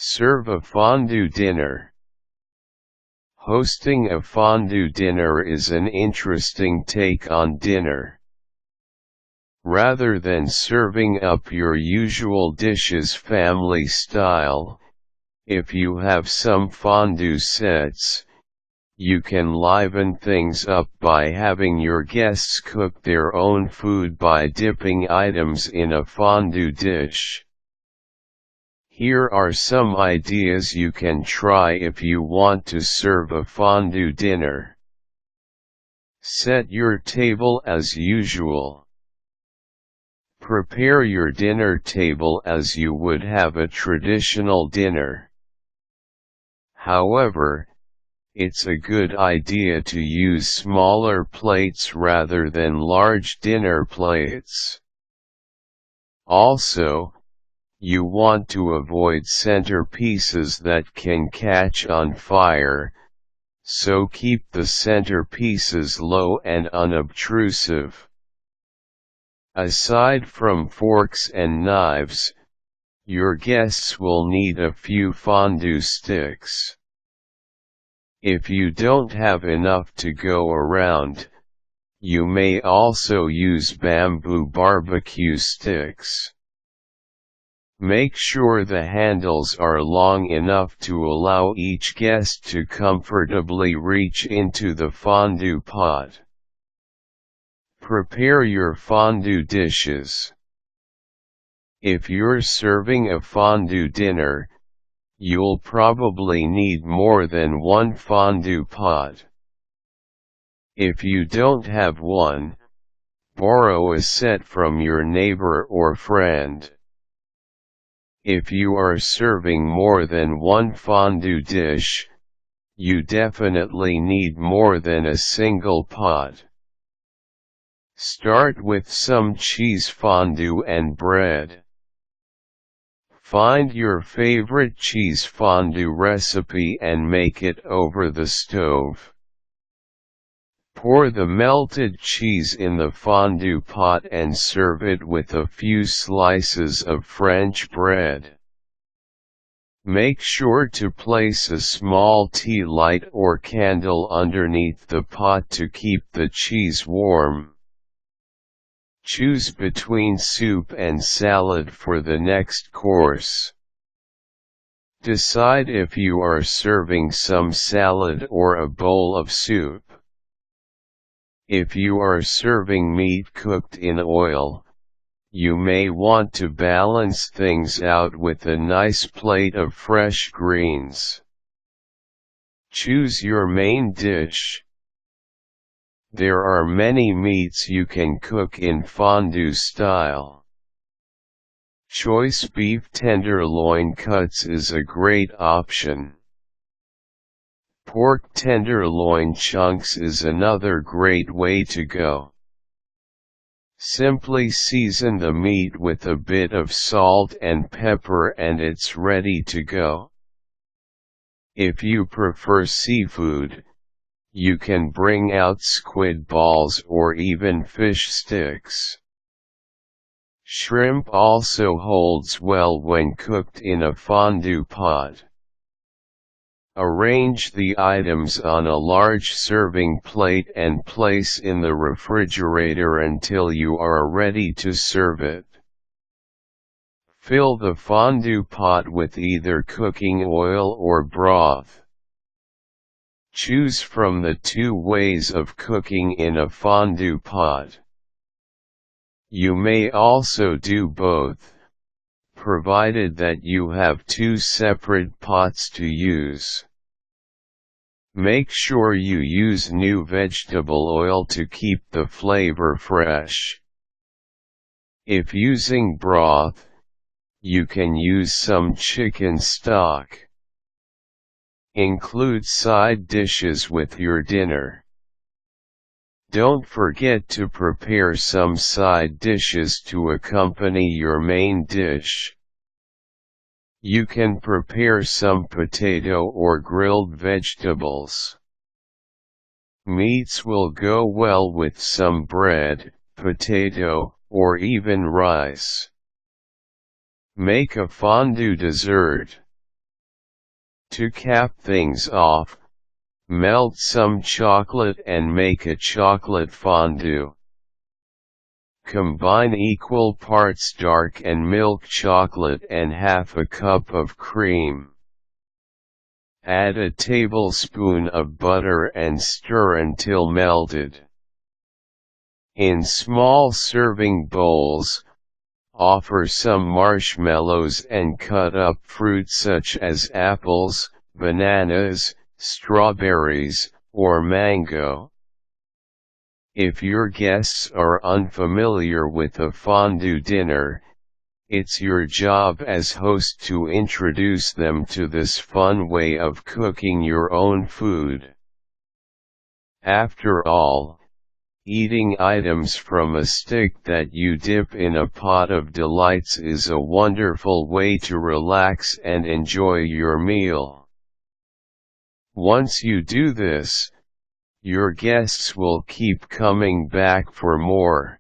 Serve a fondue dinner. Hosting a fondue dinner is an interesting take on dinner. Rather than serving up your usual dishes family style, if you have some fondue sets, you can liven things up by having your guests cook their own food by dipping items in a fondue dish. Here are some ideas you can try if you want to serve a fondue dinner. Set your table as usual. Prepare your dinner table as you would have a traditional dinner. However, it's a good idea to use smaller plates rather than large dinner plates. Also, you want to avoid centerpieces that can catch on fire, so keep the centerpieces low and unobtrusive. Aside from forks and knives, your guests will need a few fondue sticks. If you don't have enough to go around, you may also use bamboo barbecue sticks. Make sure the handles are long enough to allow each guest to comfortably reach into the fondue pot. Prepare your fondue dishes. If you're serving a fondue dinner, you'll probably need more than one fondue pot. If you don't have one, borrow a set from your neighbor or friend. If you are serving more than one fondue dish, you definitely need more than a single pot. Start with some cheese fondue and bread. Find your favorite cheese fondue recipe and make it over the stove. Pour the melted cheese in the fondue pot and serve it with a few slices of French bread. Make sure to place a small tea light or candle underneath the pot to keep the cheese warm. Choose between soup and salad for the next course. Decide if you are serving some salad or a bowl of soup. If you are serving meat cooked in oil, you may want to balance things out with a nice plate of fresh greens. Choose your main dish. There are many meats you can cook in fondue style. Choice beef tenderloin cuts is a great option. Pork tenderloin chunks is another great way to go. Simply season the meat with a bit of salt and pepper and it's ready to go. If you prefer seafood, you can bring out squid balls or even fish sticks. Shrimp also holds well when cooked in a fondue pot. Arrange the items on a large serving plate and place in the refrigerator until you are ready to serve it. Fill the fondue pot with either cooking oil or broth. Choose from the two ways of cooking in a fondue pot. You may also do both, provided that you have two separate pots to use. Make sure you use new vegetable oil to keep the flavor fresh. If using broth, you can use some chicken stock. Include side dishes with your dinner. Don't forget to prepare some side dishes to accompany your main dish. You can prepare some potato or grilled vegetables. Meats will go well with some bread, potato, or even rice. Make a fondue dessert. To cap things off, melt some chocolate and make a chocolate fondue. Combine equal parts dark and milk chocolate and half a cup of cream. Add a tablespoon of butter and stir until melted. In small serving bowls, offer some marshmallows and cut up fruit such as apples, bananas, strawberries, or mango. If your guests are unfamiliar with a fondue dinner, it's your job as host to introduce them to this fun way of cooking your own food. After all, eating items from a stick that you dip in a pot of delights is a wonderful way to relax and enjoy your meal. Once you do this, your guests will keep coming back for more.